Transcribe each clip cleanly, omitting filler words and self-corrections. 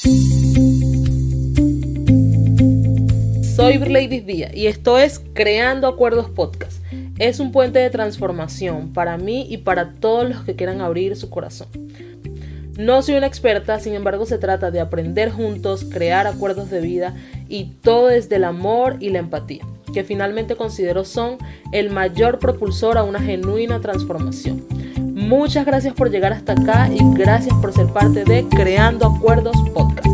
Soy Birleidis Villa y esto es Creando Acuerdos Podcast. Es un puente de transformación para mí y para todos los que quieran abrir su corazón. No soy una experta, sin embargo se trata de aprender juntos, crear acuerdos de vida y todo desde el amor y la empatía, que finalmente considero son el mayor propulsor a una genuina transformación. Muchas gracias por llegar hasta acá y gracias por ser parte de Creando Acuerdos Podcast.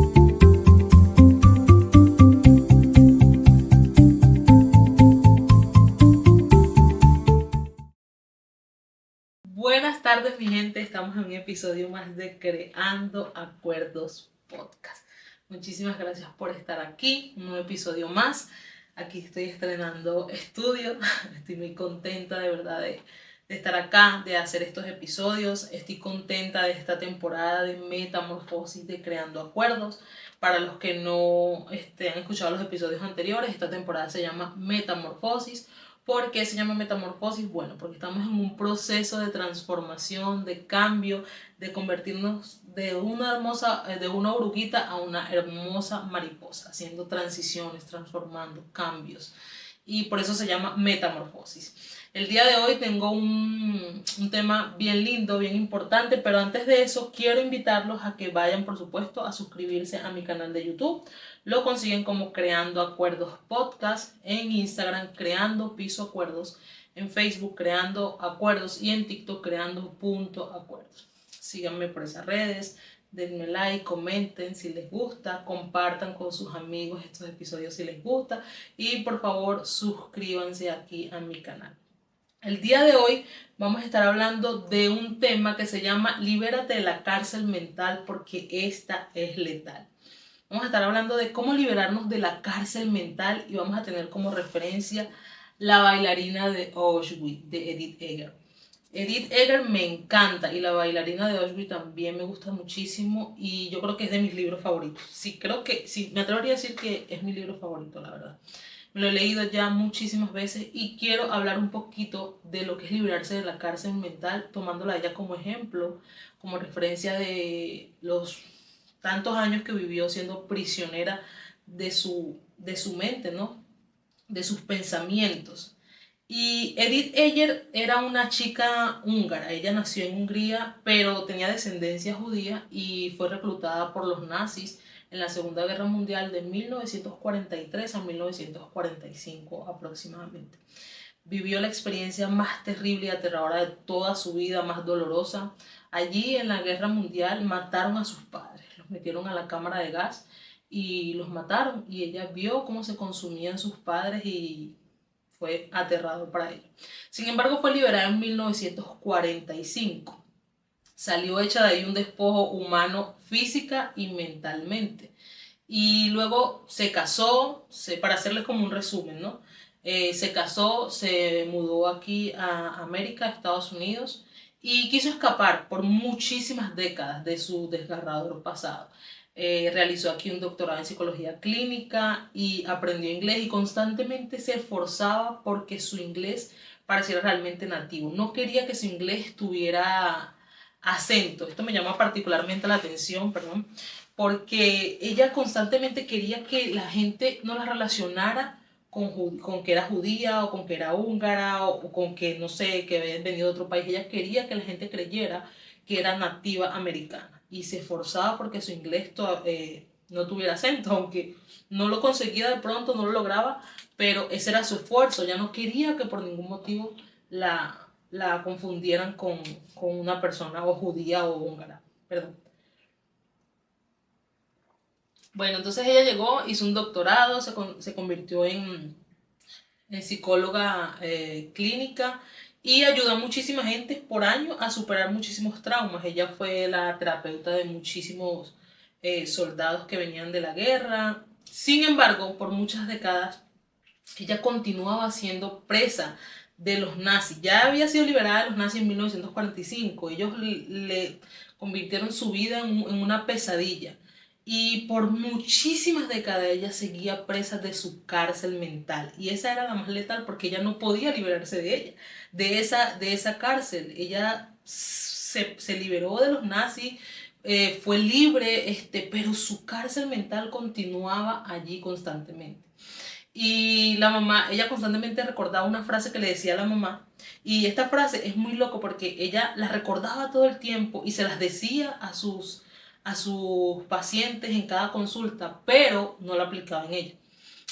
Buenas tardes, mi gente. Estamos en un episodio más de Creando Acuerdos Podcast. Muchísimas gracias por estar aquí. Un nuevo episodio más. Aquí estoy estrenando estudio. Estoy muy contenta de verdad de estar acá, de hacer estos episodios. Estoy contenta de esta temporada de metamorfosis de Creando Acuerdos. Para los que no han escuchado los episodios anteriores, esta temporada se llama Metamorfosis. ¿Por qué se llama metamorfosis? Bueno, porque estamos en un proceso de transformación, de cambio, de convertirnos de una oruguita a una hermosa mariposa, haciendo transiciones, transformando cambios. Y por eso se llama metamorfosis. El día de hoy tengo un tema bien lindo, bien importante, pero antes de eso quiero invitarlos a que vayan, por supuesto, a suscribirse a mi canal de YouTube. Lo consiguen como Creando Acuerdos Podcast, en Instagram Creando Piso Acuerdos, en Facebook Creando Acuerdos y en TikTok Creando.acuerdos. Síganme por esas redes, denme like, comenten si les gusta, compartan con sus amigos estos episodios si les gusta y por favor suscríbanse aquí a mi canal. El día de hoy vamos a estar hablando de un tema que se llama Libérate de la cárcel mental porque esta es letal. Vamos a estar hablando de cómo liberarnos de la cárcel mental y vamos a tener como referencia La bailarina de Auschwitz de Edith Eger. Edith Eger me encanta y La bailarina de Auschwitz también me gusta muchísimo y yo creo que es de mis libros favoritos. Sí, me atrevería a decir que es mi libro favorito, la verdad. Me lo he leído ya muchísimas veces y quiero hablar un poquito de lo que es liberarse de la cárcel mental, tomándola ella como ejemplo, como referencia de los tantos años que vivió siendo prisionera de su mente, ¿no? De sus pensamientos. Y Edith Eger era una chica húngara. Ella nació en Hungría, pero tenía descendencia judía y fue reclutada por los nazis en la Segunda Guerra Mundial de 1943 a 1945 aproximadamente. Vivió la experiencia más terrible y aterradora de toda su vida, más dolorosa. Allí en la Guerra Mundial mataron a sus padres, los metieron a la cámara de gas y los mataron. Y ella vio cómo se consumían sus padres y fue aterrador para ella. Sin embargo, fue liberada en 1945. Salió hecha de ahí un despojo humano física y mentalmente. Y luego se casó, para hacerles como un resumen, ¿no? Se casó, se mudó aquí a América, a Estados Unidos, y quiso escapar por muchísimas décadas de su desgarrador pasado. Realizó aquí un doctorado en psicología clínica y aprendió inglés y constantemente se esforzaba porque su inglés pareciera realmente nativo. No quería que su inglés tuviera acento. Esto me llama particularmente la atención, perdón, porque ella constantemente quería que la gente no la relacionara con que era judía o con que era húngara o con que, no sé, que había venido de otro país. Ella quería que la gente creyera que era nativa americana y se esforzaba porque su inglés no tuviera acento, aunque no lo conseguía de pronto, no lo lograba, pero ese era su esfuerzo. Ya no quería que por ningún motivo la confundieran con una persona o judía o húngara. Perdón. Bueno, entonces ella llegó, hizo un doctorado, se convirtió en psicóloga clínica y ayudó a muchísima gente por año a superar muchísimos traumas. Ella fue la terapeuta de muchísimos soldados que venían de la guerra. Sin embargo, por muchas décadas, ella continuaba siendo presa de los nazis. Ya había sido liberada de los nazis en 1945. Ellos le convirtieron su vida en una pesadilla. Y por muchísimas décadas ella seguía presa de su cárcel mental. Y esa era la más letal porque ella no podía liberarse de ella, de esa cárcel. Ella se liberó de los nazis fue libre, pero su cárcel mental continuaba allí constantemente. Y la mamá, ella constantemente recordaba una frase que le decía a la mamá, y esta frase es muy loco porque ella la recordaba todo el tiempo y se las decía a sus pacientes en cada consulta, pero no la aplicaba en ella.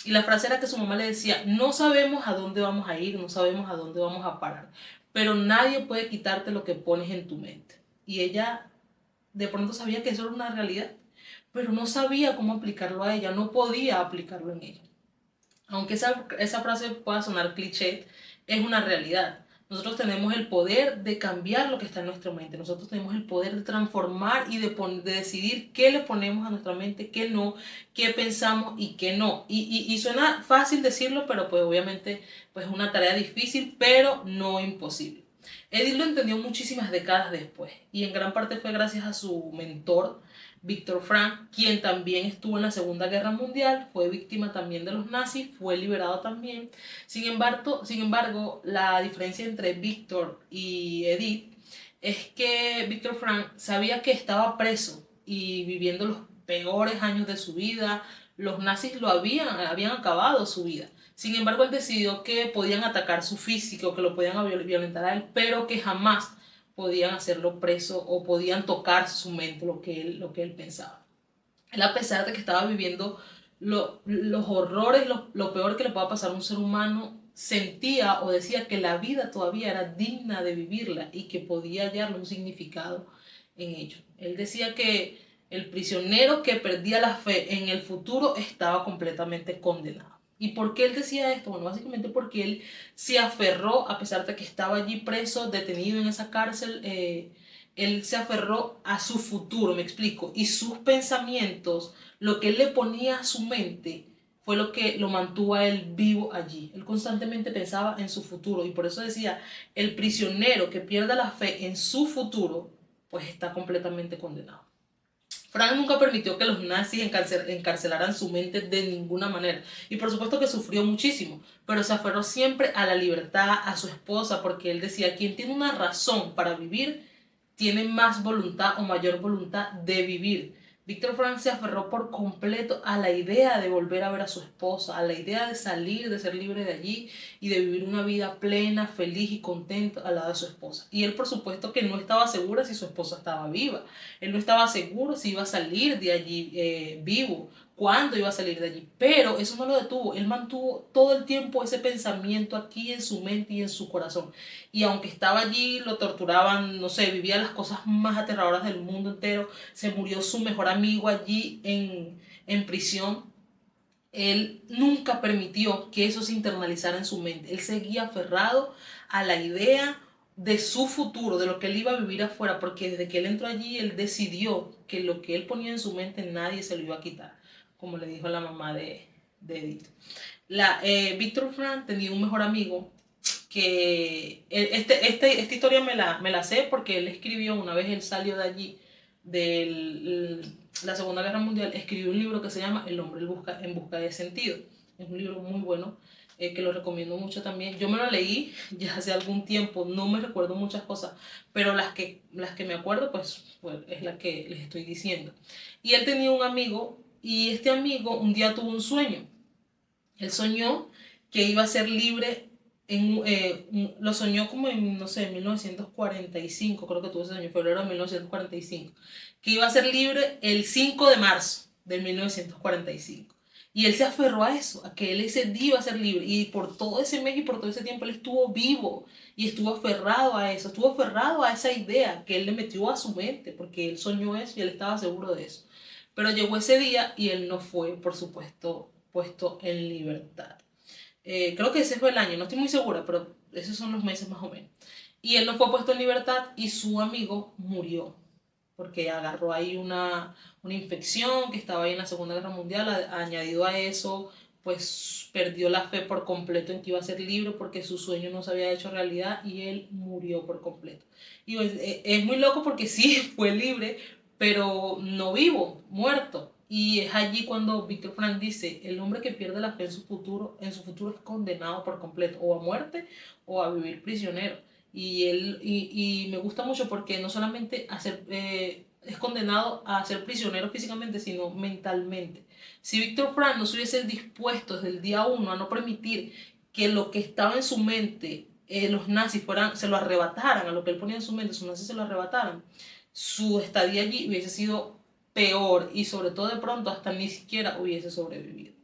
Y la frase era que su mamá le decía, no sabemos a dónde vamos a ir, no sabemos a dónde vamos a parar, pero nadie puede quitarte lo que pones en tu mente. Y ella de pronto sabía que eso era una realidad, pero no sabía cómo aplicarlo a ella, no podía aplicarlo en ella. Aunque esa frase pueda sonar cliché, es una realidad. Nosotros tenemos el poder de cambiar lo que está en nuestra mente. Nosotros tenemos el poder de transformar y de decidir qué le ponemos a nuestra mente, qué no, qué pensamos y qué no. Y suena fácil decirlo, pero pues obviamente pues es una tarea difícil, pero no imposible. Edith lo entendió muchísimas décadas después y en gran parte fue gracias a su mentor, Víctor Frank, quien también estuvo en la Segunda Guerra Mundial, fue víctima también de los nazis, fue liberado también. Sin embargo, la diferencia entre Víctor y Edith es que Víctor Frank sabía que estaba preso y viviendo los peores años de su vida. Los nazis habían acabado su vida. Sin embargo, él decidió que podían atacar su físico, que lo podían violentar a él, pero que jamás podían hacerlo preso o podían tocar su mente, lo que él pensaba. Él, a pesar de que estaba viviendo los horrores, lo peor que le pueda pasar a un ser humano, sentía o decía que la vida todavía era digna de vivirla y que podía hallarle un significado en ello. Él decía que el prisionero que perdía la fe en el futuro estaba completamente condenado. ¿Y por qué él decía esto? Bueno, básicamente porque él se aferró, a pesar de que estaba allí preso, detenido en esa cárcel, él se aferró a su futuro, me explico, y sus pensamientos, lo que él le ponía a su mente, fue lo que lo mantuvo a él vivo allí. Él constantemente pensaba en su futuro y por eso decía, el prisionero que pierda la fe en su futuro, pues está completamente condenado. Frank nunca permitió que los nazis encarcelaran su mente de ninguna manera. Y por supuesto que sufrió muchísimo, pero se aferró siempre a la libertad, a su esposa, porque él decía, quien tiene una razón para vivir, tiene más voluntad o mayor voluntad de vivir. Víctor Frank se aferró por completo a la idea de volver a ver a su esposa, a la idea de salir, de ser libre de allí y de vivir una vida plena, feliz y contento al lado de su esposa. Y él, por supuesto, que no estaba seguro si su esposa estaba viva. Él no estaba seguro si iba a salir de allí vivo, cuándo iba a salir de allí. Pero eso no lo detuvo. Él mantuvo todo el tiempo ese pensamiento aquí en su mente y en su corazón. Y aunque estaba allí, lo torturaban, no sé, vivía las cosas más aterradoras del mundo entero. Se murió su mejor amigo allí en prisión. Él nunca permitió que eso se internalizara en su mente. Él seguía aferrado a la idea de su futuro, de lo que él iba a vivir afuera, porque desde que él entró allí, él decidió que lo que él ponía en su mente nadie se lo iba a quitar, como le dijo la mamá de Edith. Víctor Frank tenía un mejor amigo que esta historia me la sé porque él escribió, una vez él salió de allí, de la Segunda Guerra Mundial, escribió un libro que se llama El hombre en busca de sentido. Es un libro muy bueno, que lo recomiendo mucho también. Yo me lo leí ya hace algún tiempo, no me recuerdo muchas cosas, pero las que me acuerdo, pues es la que les estoy diciendo. Y él tenía un amigo, y este amigo un día tuvo un sueño. Él soñó que iba a ser libre, lo soñó como en, no sé, 1945, creo que tuvo ese sueño, febrero de 1945, que iba a ser libre el 5 de marzo de 1945. Y él se aferró a eso, a que él ese día iba a ser libre. Y por todo ese mes y por todo ese tiempo él estuvo vivo y estuvo aferrado a eso, estuvo aferrado a esa idea que él le metió a su mente, porque él soñó eso y él estaba seguro de eso. Pero llegó ese día y él no fue, por supuesto, puesto en libertad. Creo que ese fue el año, no estoy muy segura, pero esos son los meses más o menos. Y él no fue puesto en libertad y su amigo murió porque agarró ahí una infección que estaba ahí en la Segunda Guerra Mundial. Añadido a eso, pues perdió la fe por completo en que iba a ser libre porque su sueño no se había hecho realidad y él murió por completo. Y pues, es muy loco porque sí, fue libre, pero no vivo, muerto. Y es allí cuando Víctor Frank dice, el hombre que pierde la fe en su futuro es condenado por completo, o a muerte o a vivir prisionero. Y me gusta mucho porque no solamente es condenado a ser prisionero físicamente, sino mentalmente. Si Víctor Frank no se hubiese dispuesto desde el día uno a no permitir que lo que estaba en su mente, los nazis se lo arrebataran, a lo que él ponía en su mente, sus nazis se lo arrebataran, su estadía allí hubiese sido peor y sobre todo de pronto hasta ni siquiera hubiese sobrevivido.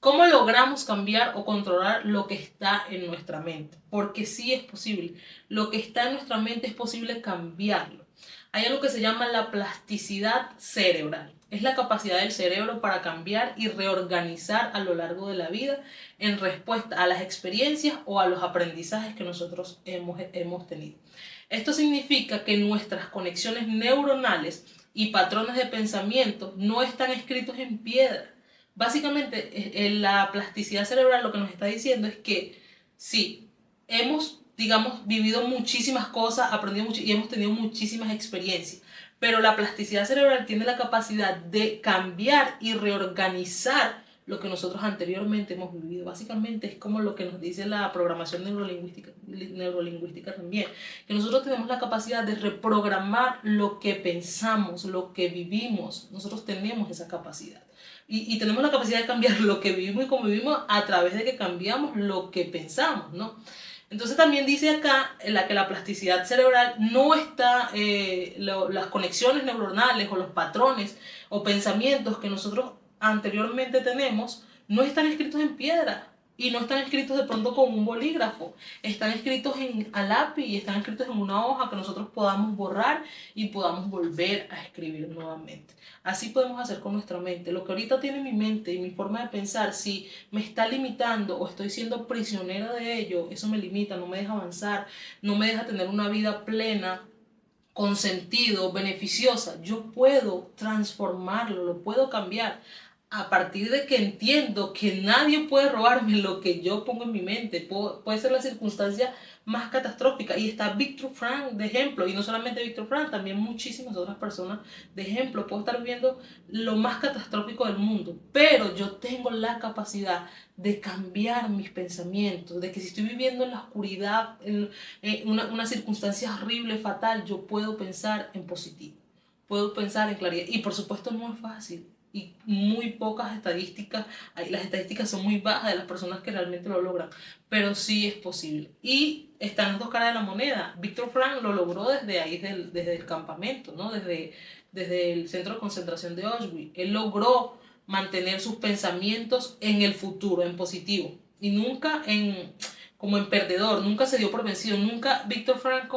¿Cómo logramos cambiar o controlar lo que está en nuestra mente? Porque sí es posible. Lo que está en nuestra mente es posible cambiarlo. Hay algo que se llama la plasticidad cerebral. Es la capacidad del cerebro para cambiar y reorganizar a lo largo de la vida en respuesta a las experiencias o a los aprendizajes que nosotros hemos tenido. Esto significa que nuestras conexiones neuronales y patrones de pensamiento no están escritos en piedra. Básicamente, la plasticidad cerebral lo que nos está diciendo es que sí, hemos, digamos, vivido muchísimas cosas, aprendido mucho y hemos tenido muchísimas experiencias, pero la plasticidad cerebral tiene la capacidad de cambiar y reorganizar lo que nosotros anteriormente hemos vivido. Básicamente es como lo que nos dice la programación neurolingüística también, que nosotros tenemos la capacidad de reprogramar lo que pensamos, lo que vivimos. Nosotros tenemos esa capacidad. Y tenemos la capacidad de cambiar lo que vivimos y convivimos a través de que cambiamos lo que pensamos, ¿no? Entonces también dice acá que la plasticidad cerebral no está, las conexiones neuronales o los patrones o pensamientos que nosotros anteriormente tenemos no están escritos en piedra y no están escritos de pronto con un bolígrafo, están escritos a lápiz y están escritos en una hoja que nosotros podamos borrar y podamos volver a escribir nuevamente. Así podemos hacer con nuestra mente. Lo que ahorita tiene mi mente y mi forma de pensar, si me está limitando o estoy siendo prisionera de ello, eso me limita, no me deja avanzar, no me deja tener una vida plena, con sentido, beneficiosa. Yo puedo transformarlo, lo puedo cambiar a partir de que entiendo que nadie puede robarme lo que yo pongo en mi mente. Puede ser la circunstancia más catastrófica. Y está Víctor Frank de ejemplo. Y no solamente Víctor Frank, también muchísimas otras personas de ejemplo. Puedo estar viviendo lo más catastrófico del mundo. Pero yo tengo la capacidad de cambiar mis pensamientos. De que si estoy viviendo en la oscuridad, en una circunstancia horrible, fatal, yo puedo pensar en positivo. Puedo pensar en claridad. Y por supuesto no es fácil y muy pocas estadísticas, las estadísticas son muy bajas de las personas que realmente lo logran, pero sí es posible. Y están las dos caras de la moneda. Víctor Frank lo logró desde ahí, desde el campamento, ¿no? desde el centro de concentración de Auschwitz. Él logró mantener sus pensamientos en el futuro, en positivo, y nunca como en perdedor, nunca se dio por vencido, nunca Víctor Frank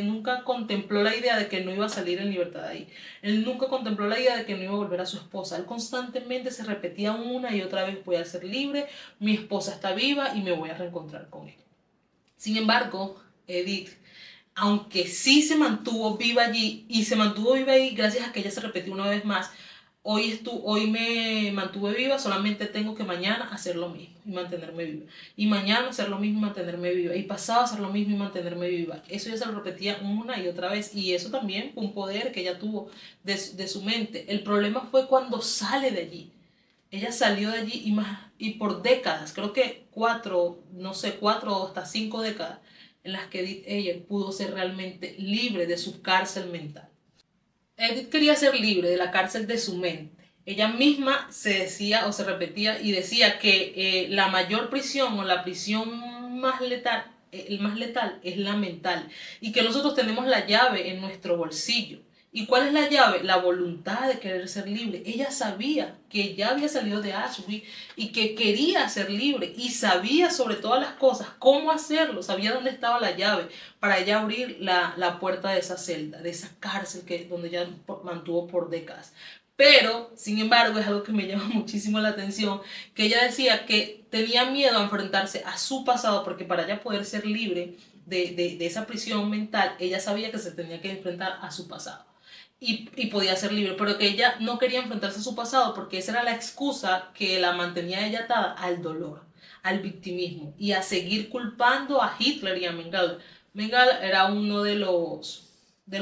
nunca contempló la idea de que no iba a salir en libertad de ahí. Él nunca contempló la idea de que no iba a volver a su esposa. Él constantemente se repetía una y otra vez: voy a ser libre, mi esposa está viva y me voy a reencontrar con ella. Sin embargo, Edith, aunque sí se mantuvo viva allí, y se mantuvo viva ahí gracias a que ella se repetió una vez más, hoy me mantuve viva, solamente tengo que mañana hacer lo mismo y mantenerme viva. Y mañana hacer lo mismo y mantenerme viva. Y pasado hacer lo mismo y mantenerme viva. Eso ya se lo repetía una y otra vez. Y eso también fue un poder que ella tuvo de su mente. El problema fue cuando sale de allí. Ella salió de allí y por décadas, creo que 4 o hasta 5 décadas, en las que Edith Heyer pudo ser realmente libre de su cárcel mental. Edith quería ser libre de la cárcel de su mente. Ella misma se decía o se repetía y decía que la mayor prisión o la prisión más letal, el más letal es la mental, y que nosotros tenemos la llave en nuestro bolsillo. ¿Y cuál es la llave? La voluntad de querer ser libre. Ella sabía que ya había salido de Auschwitz y que quería ser libre, y sabía sobre todas las cosas cómo hacerlo, sabía dónde estaba la llave para ella abrir la puerta de esa celda, de esa cárcel donde ella mantuvo por décadas. Pero, sin embargo, es algo que me llama muchísimo la atención, que ella decía que tenía miedo a enfrentarse a su pasado, porque para ella poder ser libre de esa prisión mental, ella sabía que se tenía que enfrentar a su pasado. Y podía ser libre, pero que ella no quería enfrentarse a su pasado porque esa era la excusa que la mantenía ella atada al dolor, al victimismo y a seguir culpando a Hitler y a Mengele. Mengele era uno de los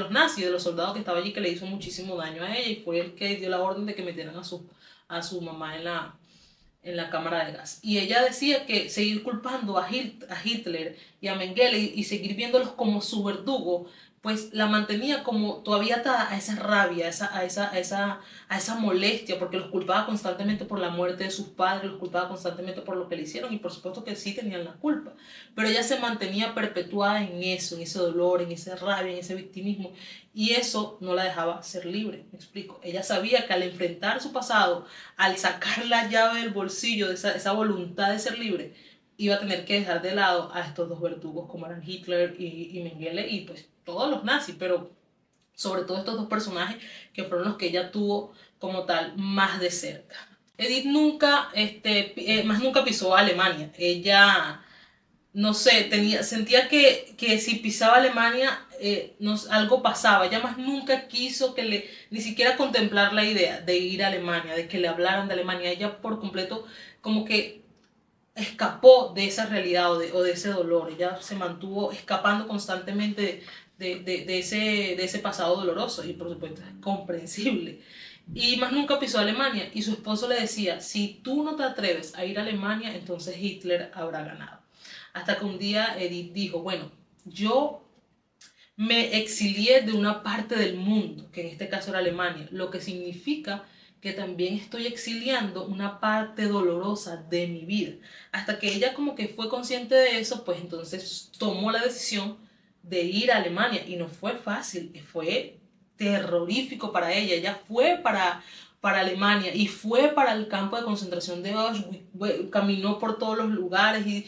nazis, de los soldados que estaba allí, que le hizo muchísimo daño a ella, y fue el que dio la orden de que metieran a su mamá en la cámara de gas. Y ella decía que seguir culpando a Hitler y a Mengele y seguir viéndolos como su verdugo pues la mantenía como todavía atada a esa rabia, a esa molestia, porque los culpaba constantemente por la muerte de sus padres, los culpaba constantemente por lo que le hicieron, y por supuesto que sí tenían la culpa, pero ella se mantenía perpetuada en eso, en ese dolor, en esa rabia, en ese victimismo, y eso no la dejaba ser libre, me explico. Ella sabía que al enfrentar su pasado, al sacar la llave del bolsillo de esa voluntad de ser libre, iba a tener que dejar de lado a estos dos verdugos como eran Hitler y Mengele, y pues todos los nazis, pero sobre todo estos dos personajes que fueron los que ella tuvo como tal más de cerca. Edith nunca, más nunca pisó a Alemania. Ella, no sé, sentía que si pisaba Alemania algo pasaba. Ella más nunca quiso ni siquiera contemplar la idea de ir a Alemania, de que le hablaran de Alemania. Ella por completo como que escapó de esa realidad o de ese dolor. Ella se mantuvo escapando constantemente de ese pasado doloroso, y por supuesto es comprensible. Y más nunca pisó Alemania, y su esposo le decía, si tú no te atreves a ir a Alemania, entonces Hitler habrá ganado. Hasta que un día Edith dijo, bueno, yo me exilié de una parte del mundo, que en este caso era Alemania, lo que significa que también estoy exiliando una parte dolorosa de mi vida. Hasta que ella como que fue consciente de eso, pues entonces tomó la decisión de ir a Alemania, y no fue fácil, fue terrorífico para ella. Ella fue para Alemania y fue para el campo de concentración de Auschwitz, caminó por todos los lugares y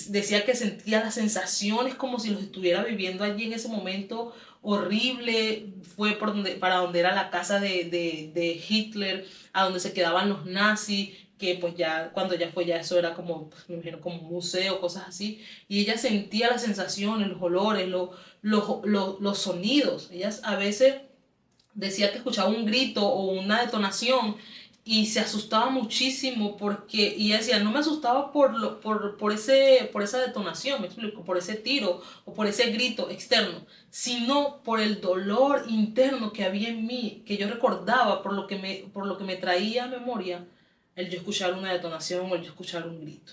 decía que sentía las sensaciones como si los estuviera viviendo allí en ese momento horrible. Fue para donde era la casa de Hitler, a donde se quedaban los nazis, que pues ya cuando ya fue, ya eso era como, pues, me imagino, como un museo, cosas así, y ella sentía las sensaciones, los olores, los sonidos. Ella a veces decía que escuchaba un grito o una detonación y se asustaba muchísimo, y ella decía, no me asustaba por esa detonación, me explico, por ese tiro o por ese grito externo, sino por el dolor interno que había en mí, que yo recordaba, por lo que me traía a memoria el yo escuchar una detonación o el yo escuchar un grito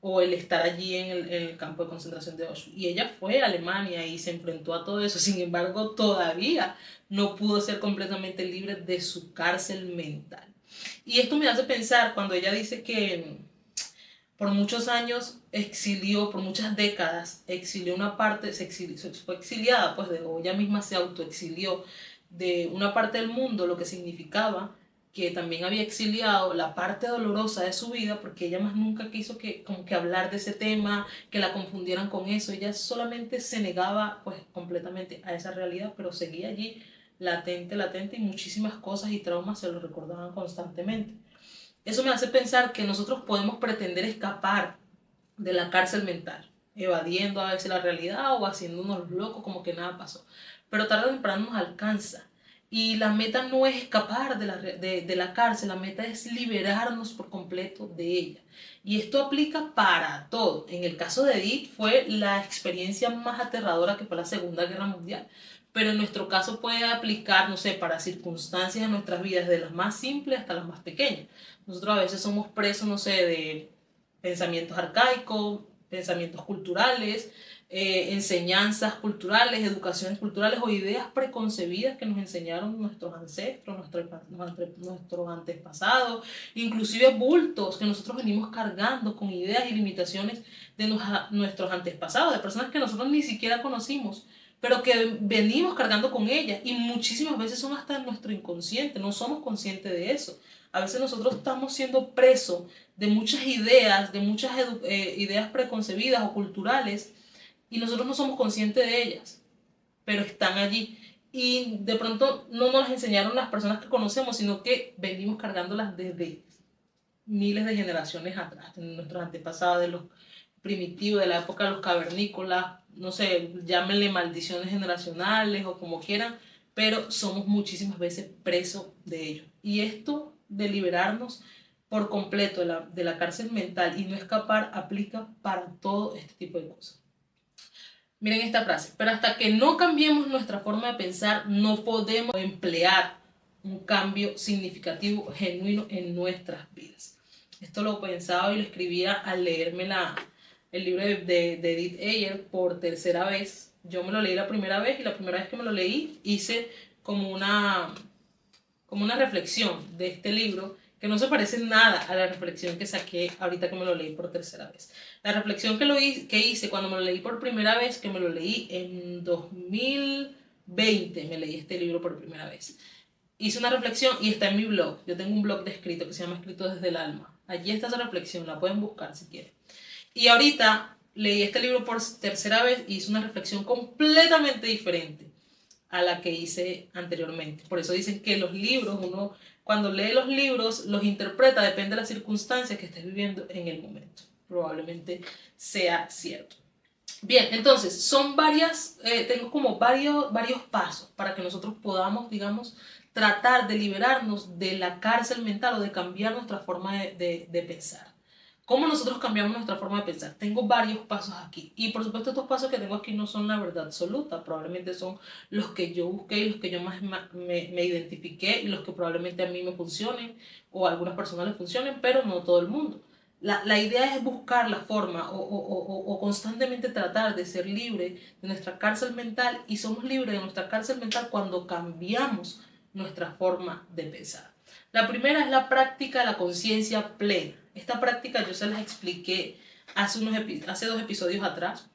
o el estar allí en el campo de concentración de Auschwitz. Y ella fue a Alemania y se enfrentó a todo eso. Sin embargo, todavía no pudo ser completamente libre de su cárcel mental. Y esto me hace pensar cuando ella dice que por muchos años exilió, por muchas décadas, exilió una parte, fue exiliada, pues, o ella misma se autoexilió de una parte del mundo, lo que significaba que también había exiliado la parte dolorosa de su vida, porque ella más nunca quiso como que hablar de ese tema, que la confundieran con eso. Ella solamente se negaba pues completamente a esa realidad, pero seguía allí latente, y muchísimas cosas y traumas se lo recordaban constantemente. Eso me hace pensar que nosotros podemos pretender escapar de la cárcel mental, evadiendo a veces la realidad o haciéndonos locos como que nada pasó. Pero tarde o temprano nos alcanza. Y la meta no es escapar de la cárcel, la meta es liberarnos por completo de ella. Y esto aplica para todo. En el caso de Edith fue la experiencia más aterradora, que fue la Segunda Guerra Mundial. Pero en nuestro caso puede aplicar, no sé, para circunstancias en nuestras vidas, de las más simples hasta las más pequeñas. Nosotros a veces somos presos, no sé, de pensamientos arcaicos, pensamientos culturales, enseñanzas culturales, educaciones culturales o ideas preconcebidas que nos enseñaron nuestros ancestros, nuestros antepasados, inclusive bultos que nosotros venimos cargando con ideas y limitaciones de nuestros antepasados, de personas que nosotros ni siquiera conocimos, pero que venimos cargando con ellas, y muchísimas veces son hasta nuestro inconsciente, no somos conscientes de eso. A veces nosotros estamos siendo presos de muchas ideas, de muchas ideas preconcebidas o culturales, y nosotros no somos conscientes de ellas, pero están allí. Y de pronto no nos las enseñaron las personas que conocemos, sino que venimos cargándolas desde miles de generaciones atrás, de nuestros antepasados, de los primitivos, de la época de los cavernícolas, no sé, llámenle maldiciones generacionales o como quieran, pero somos muchísimas veces presos de ello. Y esto de liberarnos por completo de la cárcel mental y no escapar aplica para todo este tipo de cosas. Miren esta frase: pero hasta que no cambiemos nuestra forma de pensar, no podemos emplear un cambio significativo, genuino en nuestras vidas. Esto lo pensaba y lo escribía al leerme el libro de Edith Eger por tercera vez. Yo me lo leí la primera vez y la primera vez que me lo leí hice como una reflexión de este libro que no se parece en nada a la reflexión que saqué ahorita que me lo leí por tercera vez. La reflexión que hice cuando me lo leí por primera vez, que me lo leí en 2020, me leí este libro por primera vez. Hice una reflexión y está en mi blog. Yo tengo un blog de escrito que se llama Escrito desde el alma. Allí está esa reflexión, la pueden buscar si quieren. Y ahorita leí este libro por tercera vez y hice una reflexión completamente diferente a la que hice anteriormente. Por eso dicen que los libros, uno cuando lee los libros, los interpreta, depende de las circunstancias que estés viviendo en el momento. Probablemente sea cierto. Bien, entonces, tengo como varios pasos para que nosotros podamos, digamos, tratar de liberarnos de la cárcel mental o de cambiar nuestra forma de pensar. ¿Cómo nosotros cambiamos nuestra forma de pensar? Tengo varios pasos aquí. Y por supuesto estos pasos que tengo aquí no son la verdad absoluta. Probablemente son los que yo busqué y los que yo más me identifiqué y los que probablemente a mí me funcionen o a algunas personas les funcionen, pero no todo el mundo. La idea es buscar la forma o constantemente tratar de ser libre de nuestra cárcel mental, y somos libres de nuestra cárcel mental cuando cambiamos nuestra forma de pensar. La primera es la práctica de la conciencia plena. Esta práctica yo se las expliqué hace 2 episodios atrás,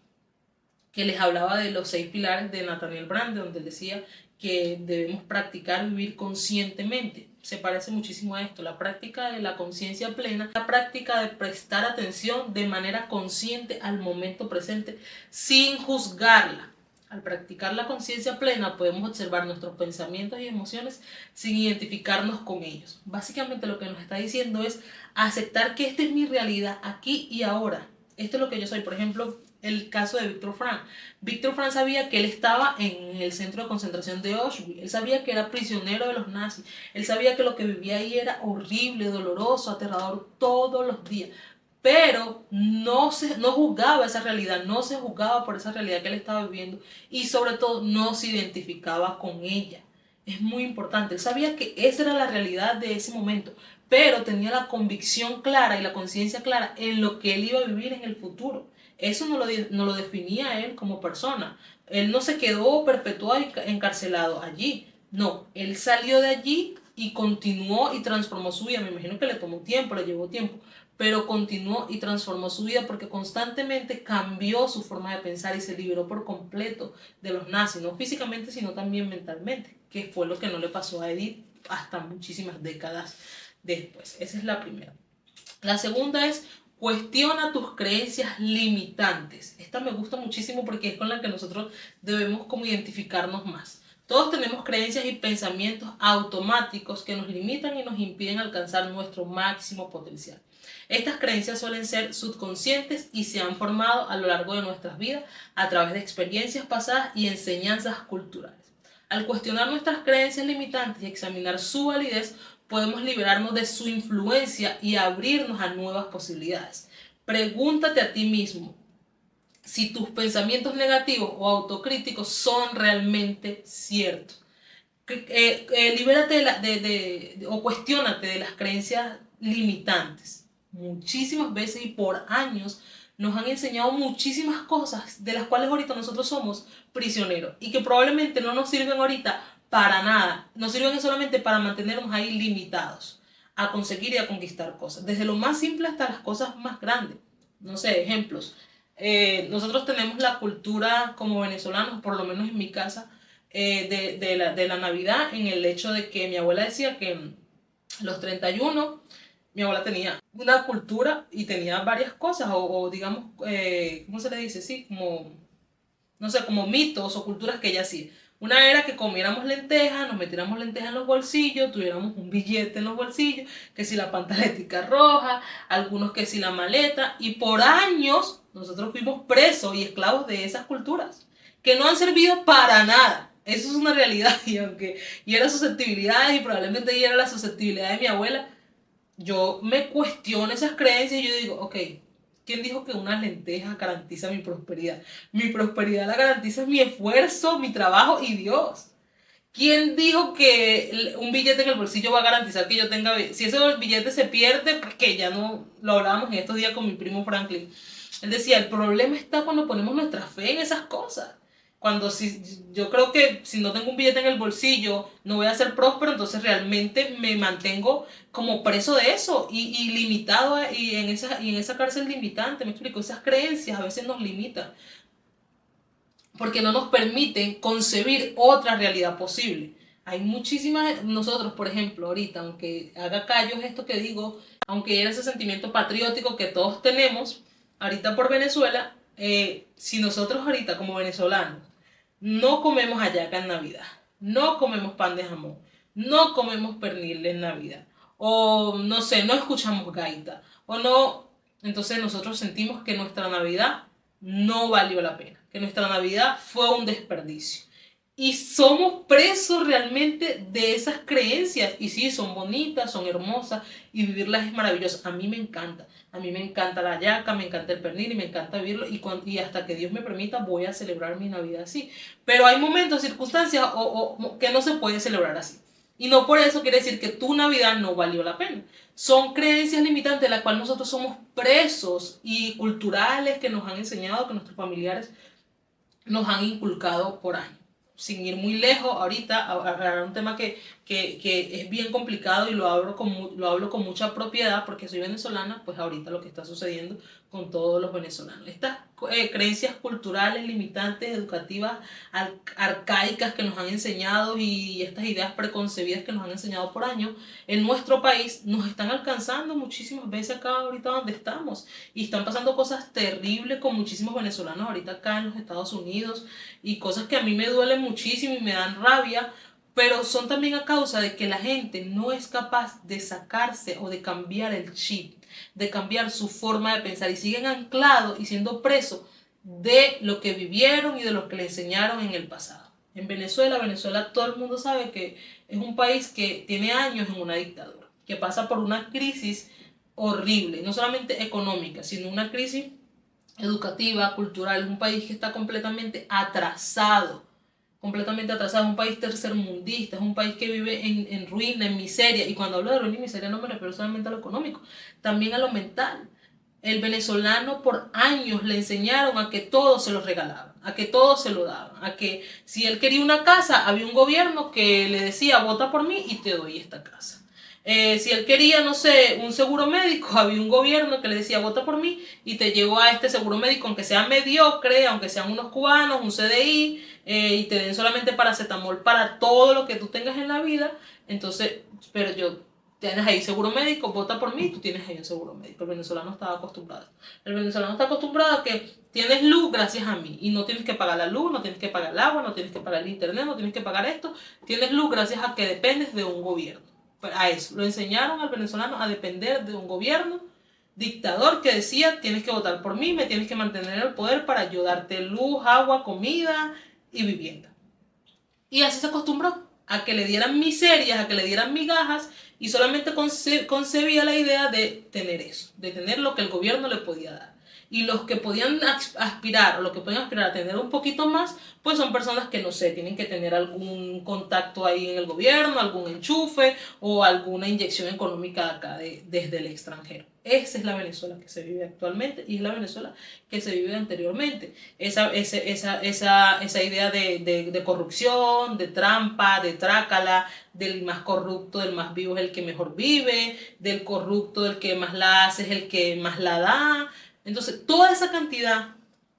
que les hablaba de los 6 pilares de Nathaniel Brand, donde él decía que debemos practicar vivir conscientemente. Se parece muchísimo a esto, la práctica de la conciencia plena, la práctica de prestar atención de manera consciente al momento presente sin juzgarla. Al practicar la conciencia plena podemos observar nuestros pensamientos y emociones sin identificarnos con ellos. Básicamente lo que nos está diciendo es aceptar que esta es mi realidad aquí y ahora. Esto es lo que yo soy. Por ejemplo, el caso de Víctor Frank. Víctor Frank sabía que él estaba en el centro de concentración de Auschwitz. Él sabía que era prisionero de los nazis. Él sabía que lo que vivía ahí era horrible, doloroso, aterrador todos los días. Pero no juzgaba esa realidad, no se juzgaba por esa realidad que él estaba viviendo y sobre todo no se identificaba con ella. Es muy importante. Él sabía que esa era la realidad de ese momento, pero tenía la convicción clara y la conciencia clara en lo que él iba a vivir en el futuro. Eso no lo definía él como persona. Él no se quedó perpetuado y encarcelado allí. No, él salió de allí y continuó y transformó su vida. Me imagino que le tomó tiempo, le llevó tiempo, pero continuó y transformó su vida porque constantemente cambió su forma de pensar y se liberó por completo de los nazis, no físicamente, sino también mentalmente, que fue lo que no le pasó a Edith hasta muchísimas décadas después. Esa es la primera. La segunda es: cuestiona tus creencias limitantes. Esta me gusta muchísimo porque es con la que nosotros debemos como identificarnos más. Todos tenemos creencias y pensamientos automáticos que nos limitan y nos impiden alcanzar nuestro máximo potencial. Estas creencias suelen ser subconscientes y se han formado a lo largo de nuestras vidas a través de experiencias pasadas y enseñanzas culturales. Al cuestionar nuestras creencias limitantes y examinar su validez, podemos liberarnos de su influencia y abrirnos a nuevas posibilidades. Pregúntate a ti mismo si tus pensamientos negativos o autocríticos son realmente ciertos. Libérate o cuestiónate de las creencias limitantes. Muchísimas veces y por años nos han enseñado muchísimas cosas de las cuales ahorita nosotros somos prisioneros y que probablemente no nos sirven ahorita para nada. Nos sirven solamente para mantenernos ahí limitados a conseguir y a conquistar cosas. Desde lo más simple hasta las cosas más grandes. No sé, ejemplos. Nosotros tenemos la cultura como venezolanos, por lo menos en mi casa, de la Navidad, en el hecho de que mi abuela decía que los 31 mi abuela tenía una cultura y tenía varias cosas, o digamos, ¿cómo se le dice? Sí, como, no sé, como mitos o culturas que ella hacía. Una era que comiéramos lentejas, nos metiéramos lentejas en los bolsillos, tuviéramos un billete en los bolsillos, que si la pantaletica roja, algunos que si la maleta, y por años nosotros fuimos presos y esclavos de esas culturas, que no han servido para nada. Eso es una realidad, y era susceptibilidad, y probablemente ella era la susceptibilidad de mi abuela. Yo me cuestiono esas creencias y yo digo, ok, ¿quién dijo que una lenteja garantiza mi prosperidad? Mi prosperidad la garantiza mi esfuerzo, mi trabajo y Dios. ¿Quién dijo que un billete en el bolsillo va a garantizar que yo tenga... Si ese billete se pierde, pues que ya no... Lo hablábamos en estos días con mi primo Franklin. Él decía, el problema está cuando ponemos nuestra fe en esas cosas. yo creo que si no tengo un billete en el bolsillo no voy a ser próspero, entonces realmente me mantengo como preso de eso y limitado y en esa cárcel limitante, me explico, esas creencias a veces nos limitan porque no nos permiten concebir otra realidad posible. Hay muchísimas, nosotros por ejemplo ahorita, aunque haga callos esto que digo, aunque era ese sentimiento patriótico que todos tenemos, ahorita por Venezuela, si nosotros ahorita como venezolanos no comemos hallaca en Navidad, no comemos pan de jamón, no comemos pernil en Navidad, o no sé, no escuchamos gaita, o no, entonces nosotros sentimos que nuestra Navidad no valió la pena, que nuestra Navidad fue un desperdicio. Y somos presos realmente de esas creencias. Y sí, son bonitas, son hermosas y vivirlas es maravilloso. A mí me encanta. A mí me encanta la yaca, me encanta el pernil y me encanta vivirlo. Y hasta que Dios me permita voy a celebrar mi Navidad así. Pero hay momentos, circunstancias que no se puede celebrar así. Y no por eso quiere decir que tu Navidad no valió la pena. Son creencias limitantes de las cuales nosotros somos presos y culturales que nos han enseñado, que nuestros familiares nos han inculcado por años. Sin ir muy lejos, ahorita agarrar un tema que es bien complicado y lo hablo con mucha propiedad porque soy venezolana, pues ahorita lo que está sucediendo con todos los venezolanos. Estas creencias culturales, limitantes, educativas, arcaicas que nos han enseñado y estas ideas preconcebidas que nos han enseñado por años, en nuestro país nos están alcanzando muchísimas veces acá ahorita donde estamos y están pasando cosas terribles con muchísimos venezolanos ahorita acá en los Estados Unidos y cosas que a mí me duelen muchísimo y me dan rabia, pero son también a causa de que la gente no es capaz de sacarse o de cambiar el chip, de cambiar su forma de pensar y siguen anclados y siendo presos de lo que vivieron y de lo que le enseñaron en el pasado. En Venezuela todo el mundo sabe que es un país que tiene años en una dictadura, que pasa por una crisis horrible, no solamente económica, sino una crisis educativa, cultural. Es un país que está completamente atrasado, es un país tercermundista, es un país que vive en ruina, en miseria, y cuando hablo de ruina y miseria no me refiero solamente a lo económico, también a lo mental. El venezolano por años le enseñaron a que todo se lo regalaban, a que todo se lo daban, a que si él quería una casa, había un gobierno que le decía, vota por mí y te doy esta casa. Si él quería, no sé, un seguro médico, había un gobierno que le decía, vota por mí y te llevó a este seguro médico, aunque sea mediocre, aunque sean unos cubanos, un CDI, y te den solamente paracetamol para todo lo que tú tengas en la vida. Entonces, pero tienes ahí seguro médico, vota por mí, tú tienes ahí un seguro médico. El venezolano estaba acostumbrado. El venezolano está acostumbrado a que tienes luz gracias a mí y no tienes que pagar la luz, no tienes que pagar el agua, no tienes que pagar el internet, no tienes que pagar esto. Tienes luz gracias a que dependes de un gobierno. A eso, lo enseñaron al venezolano a depender de un gobierno dictador que decía, tienes que votar por mí, me tienes que mantener el poder para yo darte luz, agua, comida y vivienda. Y así se acostumbró a que le dieran miserias, a que le dieran migajas y solamente concebía la idea de tener eso, de tener lo que el gobierno le podía dar. Y los que podían aspirar o los que pueden aspirar a tener un poquito más, pues son personas que no sé, tienen que tener algún contacto ahí en el gobierno, algún enchufe o alguna inyección económica acá desde el extranjero. Esa es la Venezuela que se vive actualmente y es la Venezuela que se vive anteriormente. Esa idea de corrupción, de trampa, de trácala, del más corrupto, del más vivo es el que mejor vive, del corrupto, del que más la hace es el que más la da. Entonces, toda esa cantidad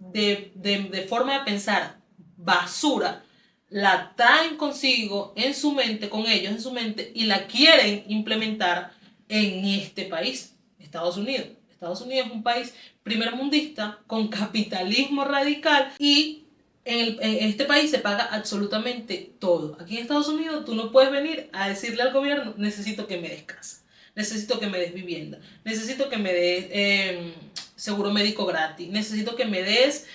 de forma de pensar basura la traen consigo en su mente, con ellos en su mente, y la quieren implementar en este país, Estados Unidos. Estados Unidos es un país primermundista, con capitalismo radical, y en este país se paga absolutamente todo. Aquí en Estados Unidos tú no puedes venir a decirle al gobierno, necesito que me des casa, necesito que me des vivienda, necesito que me des seguro médico gratis, necesito que me des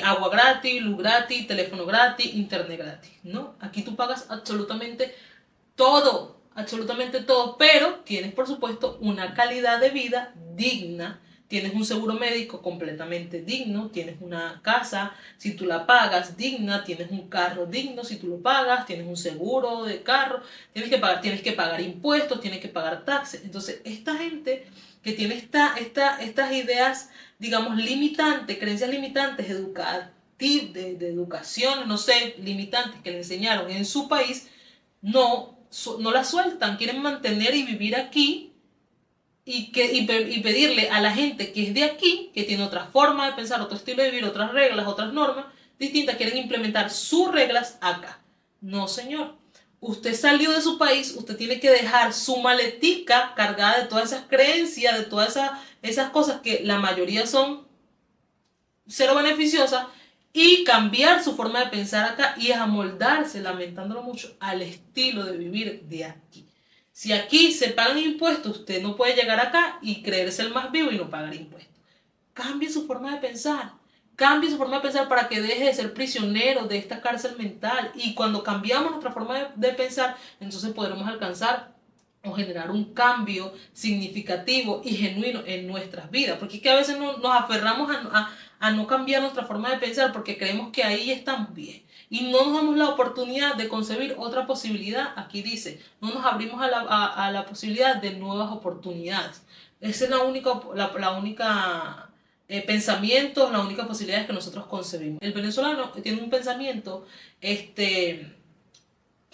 agua gratis, luz gratis, teléfono gratis, internet gratis. No, aquí tú pagas absolutamente todo, pero tienes por supuesto una calidad de vida digna, tienes un seguro médico completamente digno, tienes una casa, si tú la pagas, digna, tienes un carro digno, si tú lo pagas, tienes un seguro de carro, tienes que pagar impuestos, tienes que pagar taxes. Entonces, esta gente que tiene estas ideas, digamos, limitantes, creencias limitantes de educación, no sé, limitantes que le enseñaron en su país, no la sueltan, quieren mantener y vivir aquí y pedirle a la gente que es de aquí, que tiene otra forma de pensar, otro estilo de vivir, otras reglas, otras normas distintas, quieren implementar sus reglas acá. No, señor. Usted salió de su país, usted tiene que dejar su maletica cargada de todas esas creencias, de todas esas cosas que la mayoría son cero beneficiosas, y cambiar su forma de pensar acá y amoldarse, lamentándolo mucho, al estilo de vivir de aquí. Si aquí se pagan impuestos, usted no puede llegar acá y creerse el más vivo y no pagar impuestos. Cambie su forma de pensar. Cambie su forma de pensar para que deje de ser prisionero de esta cárcel mental. Y cuando cambiamos nuestra forma de pensar, entonces podremos alcanzar o generar un cambio significativo y genuino en nuestras vidas. Porque es que a veces nos aferramos a no cambiar nuestra forma de pensar porque creemos que ahí estamos bien. Y no nos damos la oportunidad de concebir otra posibilidad. Aquí dice, no nos abrimos a la posibilidad de nuevas oportunidades. Esa es la única pensamiento, la única posibilidad que nosotros concebimos. El venezolano tiene un pensamiento que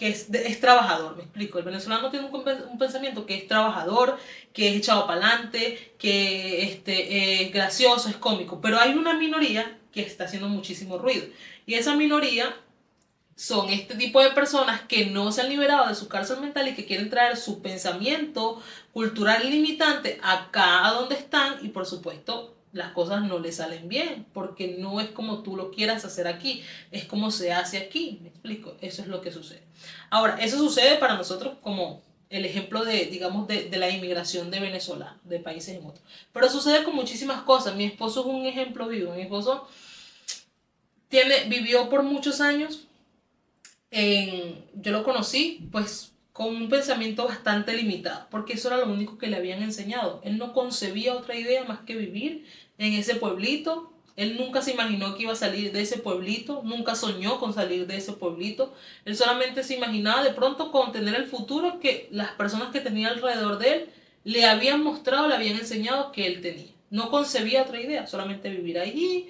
es trabajador, me explico. El venezolano tiene un pensamiento que es trabajador, que es echado para adelante, que es gracioso, es cómico. Pero hay una minoría que está haciendo muchísimo ruido. Y esa minoría son este tipo de personas que no se han liberado de su cárcel mental y que quieren traer su pensamiento cultural limitante acá a donde están, y por supuesto las cosas no les salen bien porque no es como tú lo quieras hacer aquí, es como se hace aquí. Me explico, eso es lo que sucede. Ahora, eso sucede para nosotros como el ejemplo digamos, de la inmigración de venezolanos, de países en otros. Pero sucede con muchísimas cosas. Mi esposo es un ejemplo vivo. Mi esposo vivió por muchos años yo lo conocí pues con un pensamiento bastante limitado, porque eso era lo único que le habían enseñado. Él no concebía otra idea más que vivir en ese pueblito. Él nunca se imaginó que iba a salir de ese pueblito, nunca soñó con salir de ese pueblito. Él solamente se imaginaba de pronto con tener el futuro que las personas que tenía alrededor de él le habían mostrado, le habían enseñado que él tenía. No concebía otra idea, solamente vivir allí,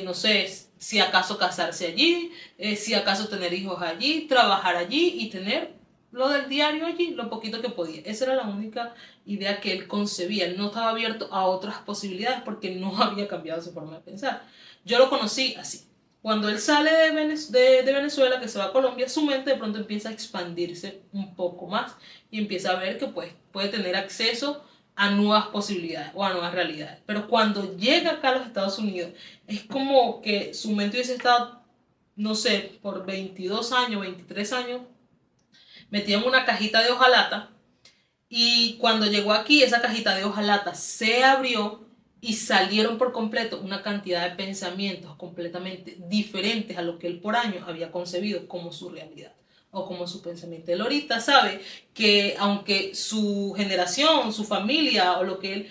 no sé, si acaso casarse allí, si acaso tener hijos allí, trabajar allí y tener lo del diario allí, lo poquito que podía. Esa era la única idea que él concebía. Él no estaba abierto a otras posibilidades porque no había cambiado su forma de pensar. Yo lo conocí así. Cuando él sale de Venezuela, que se va a Colombia, su mente de pronto empieza a expandirse un poco más y empieza a ver que pues, puede tener acceso a nuevas posibilidades o a nuevas realidades. Pero cuando llega acá a los Estados Unidos, es como que su mente hubiese estado, no sé, por 22 años, 23 años, metida en una cajita de hojalata, y cuando llegó aquí, esa cajita de hojalata se abrió y salieron por completo una cantidad de pensamientos completamente diferentes a lo que él por años había concebido como su realidad o como su pensamiento. Él ahorita sabe que aunque su generación, su familia o lo que él,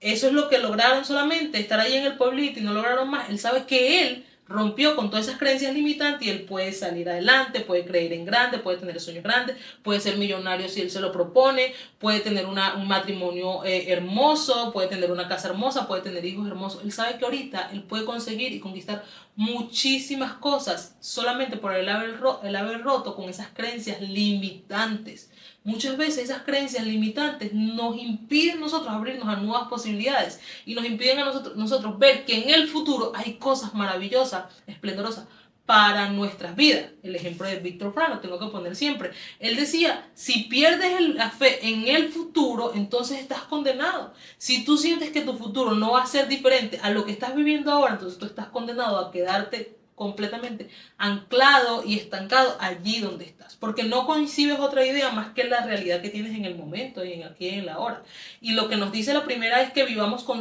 eso es lo que lograron solamente, estar ahí en el pueblito y no lograron más, él sabe que él rompió con todas esas creencias limitantes y él puede salir adelante, puede creer en grande, puede tener sueños grandes, puede ser millonario si él se lo propone, puede tener un matrimonio hermoso, puede tener una casa hermosa, puede tener hijos hermosos. Él sabe que ahorita él puede conseguir y conquistar muchísimas cosas solamente por el haber roto con esas creencias limitantes. Muchas veces esas creencias limitantes nos impiden a nosotros abrirnos a nuevas posibilidades y nos impiden a nosotros ver que en el futuro hay cosas maravillosas, esplendorosas para nuestras vidas. El ejemplo de Víctor Frank lo tengo que poner siempre. Él decía, si pierdes la fe en el futuro, entonces estás condenado. Si tú sientes que tu futuro no va a ser diferente a lo que estás viviendo ahora, entonces tú estás condenado a quedarte completamente anclado y estancado allí donde estás, porque no concibes otra idea más que la realidad que tienes en el momento y en aquí y en la hora. Y lo que nos dice la primera es que vivamos con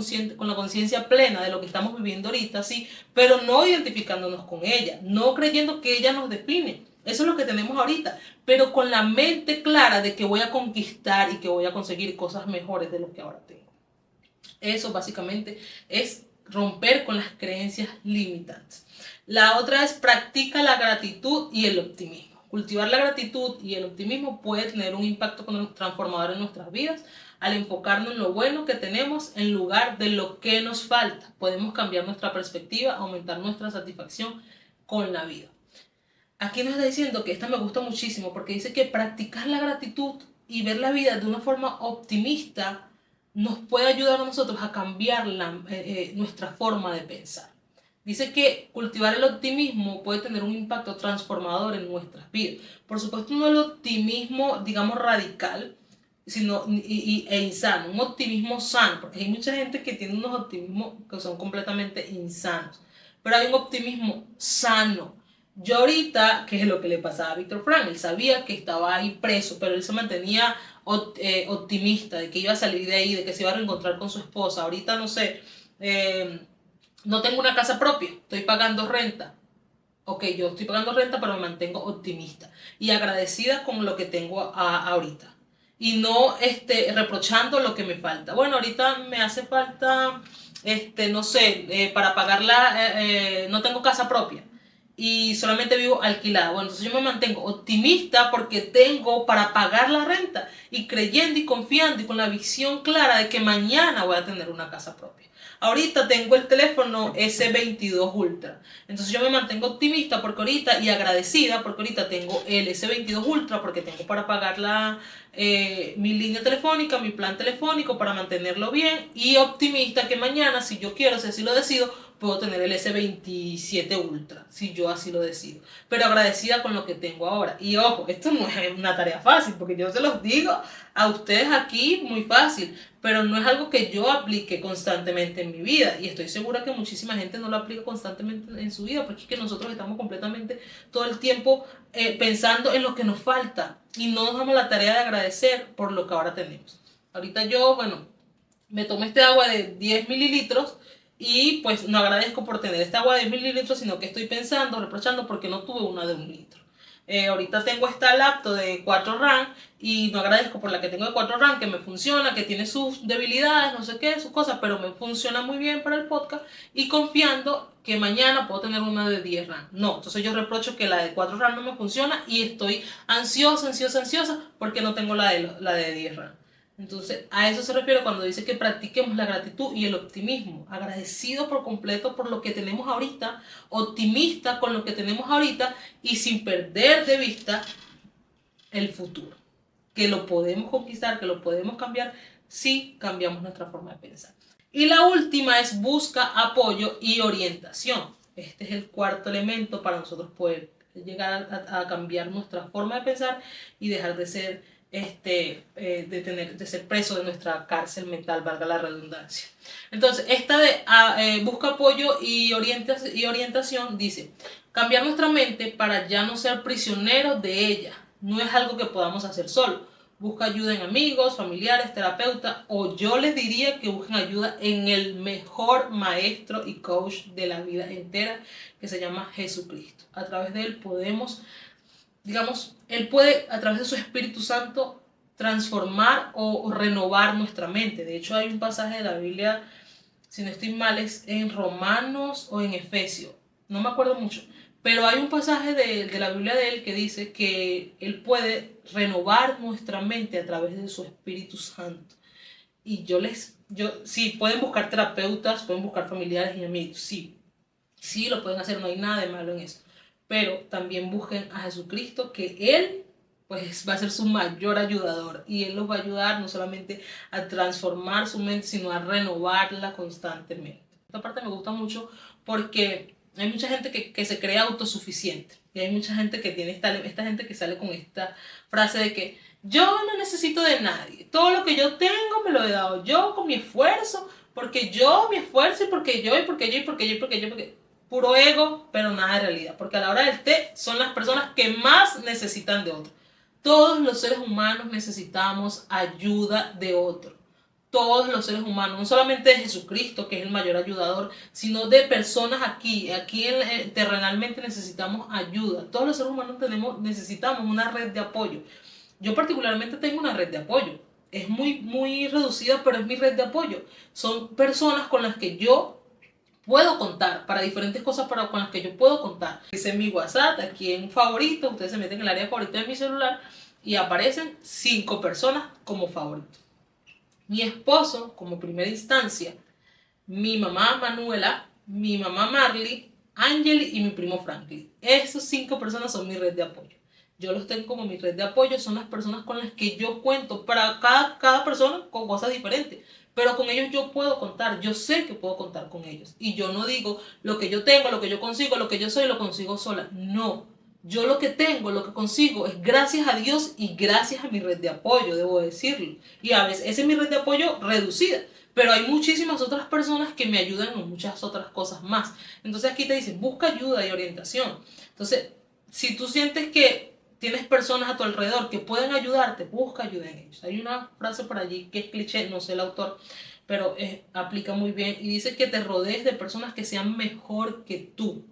la conciencia plena de lo que estamos viviendo ahorita, sí, pero no identificándonos con ella, no creyendo que ella nos define. Eso es lo que tenemos ahorita, pero con la mente clara de que voy a conquistar y que voy a conseguir cosas mejores de lo que ahora tengo. Eso básicamente es romper con las creencias limitantes. La otra es practica la gratitud y el optimismo. Cultivar la gratitud y el optimismo puede tener un impacto transformador en nuestras vidas al enfocarnos en lo bueno que tenemos en lugar de lo que nos falta. Podemos cambiar nuestra perspectiva, aumentar nuestra satisfacción con la vida. Aquí nos está diciendo que esta me gusta muchísimo porque dice que practicar la gratitud y ver la vida de una forma optimista nos puede ayudar a nosotros a cambiar nuestra forma de pensar. Dice que cultivar el optimismo puede tener un impacto transformador en nuestras vidas. Por supuesto, no el optimismo, digamos, radical, sino e insano, un optimismo sano, porque hay mucha gente que tiene unos optimismos que son completamente insanos, pero hay un optimismo sano. Yo ahorita, ¿qué es lo que le pasaba a Víctor Frank? Él sabía que estaba ahí preso, pero él se mantenía optimista de que iba a salir de ahí, de que se iba a reencontrar con su esposa. Ahorita, no sé, no tengo una casa propia, estoy pagando renta. Ok, yo estoy pagando renta, pero me mantengo optimista y agradecida con lo que tengo ahorita. Y no reprochando lo que me falta. Bueno, ahorita me hace falta, no sé, para pagarla, no tengo casa propia y solamente vivo alquilada. Bueno, entonces yo me mantengo optimista porque tengo para pagar la renta y creyendo y confiando y con la visión clara de que mañana voy a tener una casa propia. Ahorita tengo el teléfono S22 Ultra. Entonces yo me mantengo optimista porque ahorita y agradecida porque ahorita tengo el S22 Ultra porque tengo para pagar mi línea telefónica, mi plan telefónico para mantenerlo bien y optimista que mañana, si yo quiero, si así lo decido, puedo tener el S27 Ultra, si yo así lo decido. Pero agradecida con lo que tengo ahora. Y ojo, esto no es una tarea fácil, porque yo se los digo a ustedes aquí muy fácil, pero no es algo que yo aplique constantemente en mi vida. Y estoy segura que muchísima gente no lo aplica constantemente en su vida, porque es que nosotros estamos completamente todo el tiempo pensando en lo que nos falta y no nos damos la tarea de agradecer por lo que ahora tenemos. Ahorita yo, bueno, me tomo este agua de 10 mililitros y pues no agradezco por tener esta agua de 10 mililitros, sino que estoy pensando, reprochando porque no tuve una de 1 litro. Ahorita tengo esta laptop de 4 RAM y no agradezco por la que tengo de 4 RAM, que me funciona, que tiene sus debilidades, no sé qué, sus cosas, pero me funciona muy bien para el podcast y confiando que mañana puedo tener una de 10 RAM. No, entonces yo reprocho que la de 4 RAM no me funciona y estoy ansiosa porque no tengo la de 10 RAM. Entonces, a eso se refiere cuando dice que practiquemos la gratitud y el optimismo. Agradecido por completo por lo que tenemos ahorita, optimista con lo que tenemos ahorita y sin perder de vista el futuro. Que lo podemos conquistar, que lo podemos cambiar si cambiamos nuestra forma de pensar. Y la última es busca apoyo y orientación. Este es el cuarto elemento para nosotros poder llegar a cambiar nuestra forma de pensar y dejar de ser de ser preso de nuestra cárcel mental, valga la redundancia. Entonces, esta de busca apoyo y orientación dice, cambiar nuestra mente para ya no ser prisioneros de ella. No es algo que podamos hacer solo. Busca ayuda en amigos, familiares, terapeutas, o yo les diría que busquen ayuda en el mejor maestro y coach de la vida entera, que se llama Jesucristo. A través de él podemos, digamos, él puede a través de su Espíritu Santo transformar o renovar nuestra mente. De hecho, hay un pasaje de la Biblia, si no estoy mal, es en Romanos o en Efesios, no me acuerdo mucho, pero hay un pasaje de la Biblia de él que dice que él puede renovar nuestra mente a través de su Espíritu Santo. Y sí, pueden buscar terapeutas, pueden buscar familiares y amigos, sí lo pueden hacer, no hay nada de malo en eso. Pero también busquen a Jesucristo, que Él pues va a ser su mayor ayudador y Él los va a ayudar no solamente a transformar su mente, sino a renovarla constantemente. Esta parte me gusta mucho porque hay mucha gente que se cree autosuficiente y hay mucha gente que tiene esta gente que sale con esta frase de que yo no necesito de nadie, todo lo que yo tengo me lo he dado yo con mi esfuerzo, porque yo mi esfuerzo y porque yo puro ego, pero nada de realidad, porque a la hora del té son las personas que más necesitan de otro. Todos los seres humanos necesitamos ayuda de otro. Todos los seres humanos, no solamente de Jesucristo, que es el mayor ayudador, sino de personas aquí terrenalmente necesitamos ayuda. Todos los seres humanos necesitamos una red de apoyo. Yo particularmente tengo una red de apoyo. Es muy reducida, pero es mi red de apoyo. Son personas con las que yo puedo contar, para diferentes cosas con las que yo puedo contar. Dice mi WhatsApp, aquí en favorito, ustedes se meten en el área favorita de mi celular y aparecen 5 personas como favorito. Mi esposo como primera instancia, mi mamá Manuela, mi mamá Marley, Angeli y mi primo Franklin. Esas 5 personas son mi red de apoyo. Yo los tengo como mi red de apoyo, son las personas con las que yo cuento, para cada persona con cosas diferentes, pero con ellos yo puedo contar, yo sé que puedo contar con ellos. Y yo no digo lo que yo tengo, lo que yo consigo, lo que yo soy, lo consigo sola. No, yo lo que tengo, lo que consigo es gracias a Dios y gracias a mi red de apoyo, debo decirlo. Y a veces esa es mi red de apoyo reducida, pero hay muchísimas otras personas que me ayudan en muchas otras cosas más. Entonces aquí te dicen, busca ayuda y orientación. Entonces, si tú sientes que tienes personas a tu alrededor que pueden ayudarte, busca ayuda en ellos. Hay una frase por allí que es cliché, no sé el autor, pero aplica muy bien y dice que te rodees de personas que sean mejor que tú,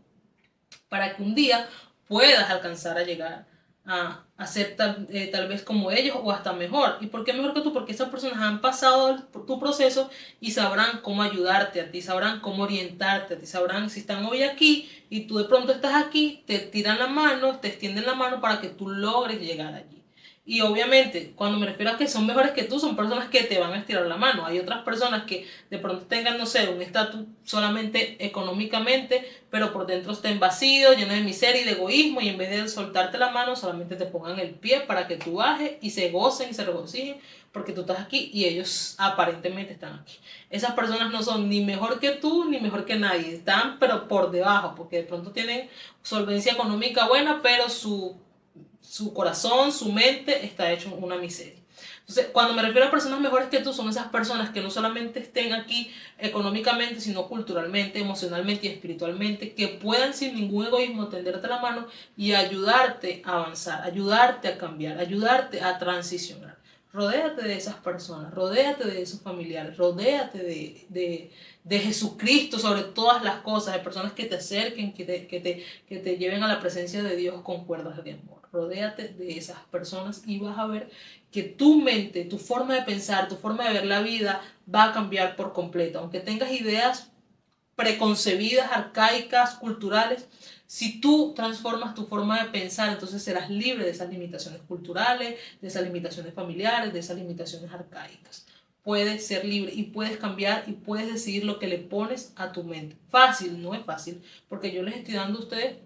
para que un día puedas alcanzar a llegar a ser tal vez como ellos o hasta mejor. ¿Y por qué mejor que tú? Porque esas personas han pasado por tu proceso y sabrán cómo ayudarte a ti, sabrán cómo orientarte a ti, sabrán si están hoy aquí y tú de pronto estás aquí, te tiran la mano, te extienden la mano para que tú logres llegar allí. Y obviamente, cuando me refiero a que son mejores que tú, son personas que te van a estirar la mano. Hay otras personas que de pronto tengan, no sé, un estatus solamente económicamente, pero por dentro estén vacíos, llenos de miseria y de egoísmo, y en vez de soltarte la mano, solamente te pongan el pie para que tú bajes y se gocen y se regocijen porque tú estás aquí y ellos aparentemente están aquí. Esas personas no son ni mejor que tú ni mejor que nadie, están pero por debajo, porque de pronto tienen solvencia económica buena, pero su corazón, su mente está hecho una miseria. Entonces, cuando me refiero a personas mejores que tú, son esas personas que no solamente estén aquí económicamente, sino culturalmente, emocionalmente y espiritualmente, que puedan sin ningún egoísmo tenderte la mano y ayudarte a avanzar, ayudarte a cambiar, ayudarte a transicionar. Rodéate de esas personas, rodéate de esos familiares, rodéate de Jesucristo sobre todas las cosas, de personas que te acerquen, que te lleven a la presencia de Dios con cuerdas de amor. Rodéate de esas personas y vas a ver que tu mente, tu forma de pensar, tu forma de ver la vida va a cambiar por completo. Aunque tengas ideas preconcebidas, arcaicas, culturales, si tú transformas tu forma de pensar, entonces serás libre de esas limitaciones culturales, de esas limitaciones familiares, de esas limitaciones arcaicas. Puedes ser libre y puedes cambiar y puedes decidir lo que le pones a tu mente. Fácil, no es fácil, porque yo les estoy dando a ustedes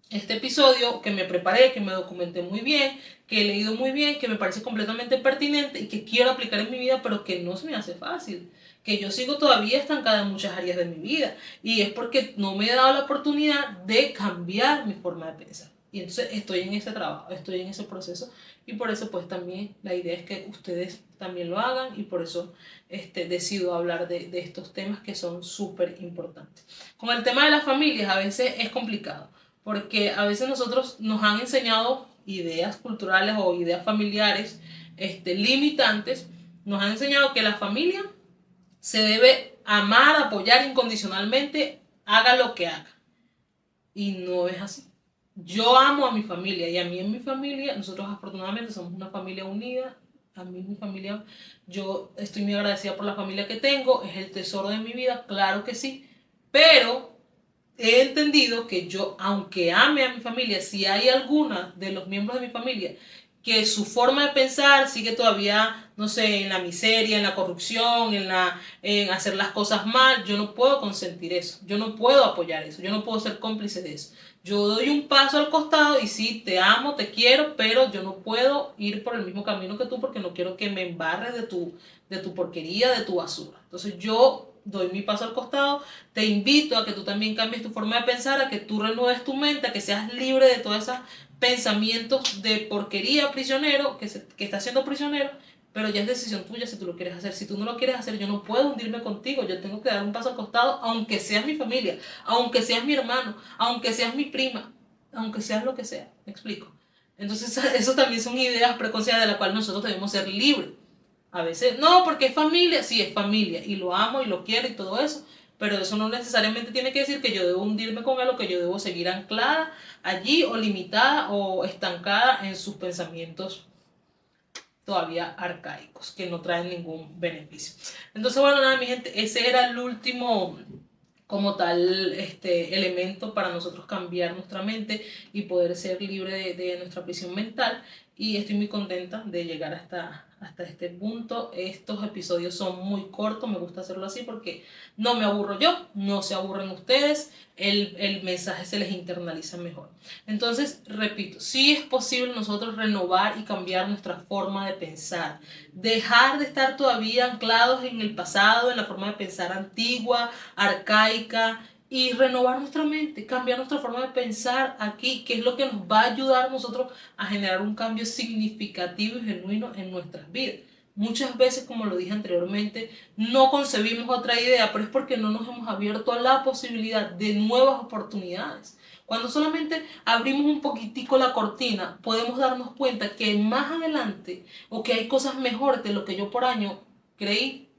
este episodio que me preparé, que me documenté muy bien, que he leído muy bien, que me parece completamente pertinente y que quiero aplicar en mi vida, pero que no se me hace fácil, que yo sigo todavía estancada en muchas áreas de mi vida y es porque no me he dado la oportunidad de cambiar mi forma de pensar. Y entonces estoy en ese trabajo, estoy en ese proceso y por eso pues también la idea es que ustedes también lo hagan y por eso decido hablar de estos temas que son súper importantes. Con el tema de las familias a veces es complicado porque a veces nosotros nos han enseñado ideas culturales o ideas familiares limitantes, nos han enseñado que la familia se debe amar, apoyar incondicionalmente, haga lo que haga. Y no es así. Yo amo a mi familia y a mí en mi familia, nosotros afortunadamente somos una familia unida. A mí mi familia, yo estoy muy agradecida por la familia que tengo, es el tesoro de mi vida, claro que sí, pero he entendido que yo, aunque ame a mi familia, si hay alguna de los miembros de mi familia que su forma de pensar sigue todavía, no sé, en la miseria, en la corrupción, en hacer las cosas mal, yo no puedo consentir eso, yo no puedo apoyar eso, yo no puedo ser cómplice de eso. Yo doy un paso al costado y sí, te amo, te quiero, pero yo no puedo ir por el mismo camino que tú porque no quiero que me embarres de tu porquería, de tu basura. Entonces yo doy mi paso al costado, te invito a que tú también cambies tu forma de pensar, a que tú renueves tu mente, a que seas libre de todos esos pensamientos de porquería prisionero, que estás siendo prisionero, pero ya es decisión tuya si tú lo quieres hacer. Si tú no lo quieres hacer, yo no puedo hundirme contigo, yo tengo que dar un paso al costado, aunque seas mi familia, aunque seas mi hermano, aunque seas mi prima, aunque seas lo que sea, me explico. Entonces, eso también son ideas preconcebidas de las cuales nosotros debemos ser libres. A veces, no, porque es familia, sí, es familia, y lo amo y lo quiero y todo eso, pero eso no necesariamente tiene que decir que yo debo hundirme con él o que yo debo seguir anclada allí o limitada o estancada en sus pensamientos todavía arcaicos, que no traen ningún beneficio. Entonces, bueno, nada, mi gente, ese era el último como tal elemento para nosotros cambiar nuestra mente y poder ser libre de nuestra prisión mental. Y estoy muy contenta de llegar hasta este punto. Estos episodios son muy cortos, me gusta hacerlo así porque no me aburro yo, no se aburren ustedes, el mensaje se les internaliza mejor. Entonces, repito, sí es posible nosotros renovar y cambiar nuestra forma de pensar, dejar de estar todavía anclados en el pasado, en la forma de pensar antigua, arcaica, y renovar nuestra mente, cambiar nuestra forma de pensar aquí, que es lo que nos va a ayudar a nosotros a generar un cambio significativo y genuino en nuestras vidas. Muchas veces, como lo dije anteriormente, no concebimos otra idea, pero es porque no nos hemos abierto a la posibilidad de nuevas oportunidades. Cuando solamente abrimos un poquitico la cortina, podemos darnos cuenta que más adelante o que hay cosas mejores de lo que yo por año creí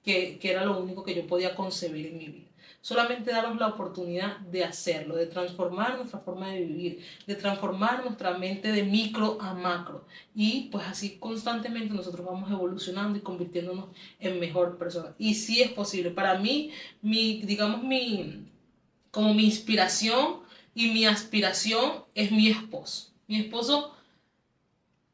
que era lo único que yo podía concebir en mi vida. Solamente darnos la oportunidad de hacerlo, de transformar nuestra forma de vivir, de transformar nuestra mente de micro a macro. Y pues así constantemente nosotros vamos evolucionando y convirtiéndonos en mejor persona. Y sí es posible. Para mí, como mi inspiración y mi aspiración es mi esposo. Mi esposo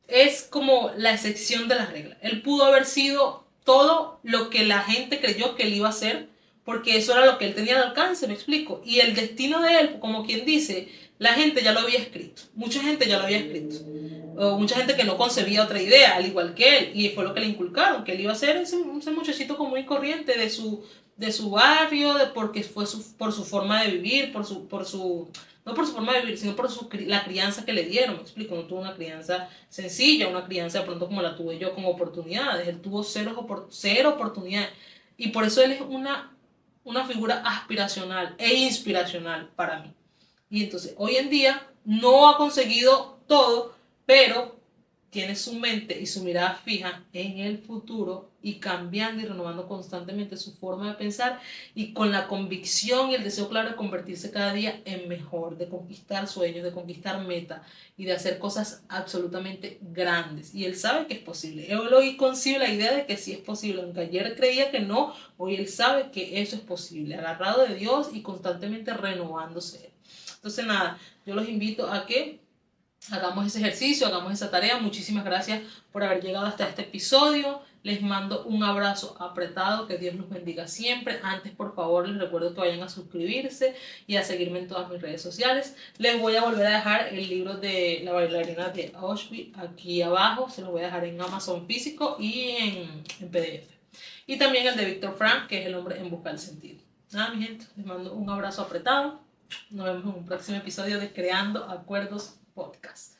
es como la excepción de la regla. Él pudo haber sido todo lo que la gente creyó que él iba a ser, porque eso era lo que él tenía al alcance, me explico. Y el destino de él, como quien dice, la gente ya lo había escrito. Mucha gente ya lo había escrito. O mucha gente que no concebía otra idea, al igual que él. Y fue lo que le inculcaron, que él iba a ser ese muchachito común y corriente de su barrio, porque fue por su forma de vivir, no por su forma de vivir, sino por la crianza que le dieron. Me explico, no tuvo una crianza sencilla, una crianza de pronto como la tuve yo con oportunidades. Él tuvo cero oportunidades. Y por eso él es una figura aspiracional e inspiracional para mí. Y entonces, hoy en día no ha conseguido todo, pero tiene su mente y su mirada fija en el futuro y cambiando y renovando constantemente su forma de pensar y con la convicción y el deseo claro de convertirse cada día en mejor, de conquistar sueños, de conquistar metas y de hacer cosas absolutamente grandes. Y él sabe que es posible. Él hoy concibe la idea de que sí es posible, aunque ayer creía que no, hoy él sabe que eso es posible, agarrado de Dios y constantemente renovándose. Entonces nada, yo los invito a que hagamos ese ejercicio, hagamos esa tarea. Muchísimas gracias por haber llegado hasta este episodio. Les mando un abrazo apretado, que Dios los bendiga siempre. Antes, por favor, les recuerdo que vayan a suscribirse y a seguirme en todas mis redes sociales. Les voy a volver a dejar el libro de La bailarina de Auschwitz aquí abajo. Se los voy a dejar en Amazon físico y en PDF. Y también el de Víctor Frank, que es El hombre en busca del sentido. Nada, mi gente, les mando un abrazo apretado. Nos vemos en un próximo episodio de Creando Acuerdos Podcast.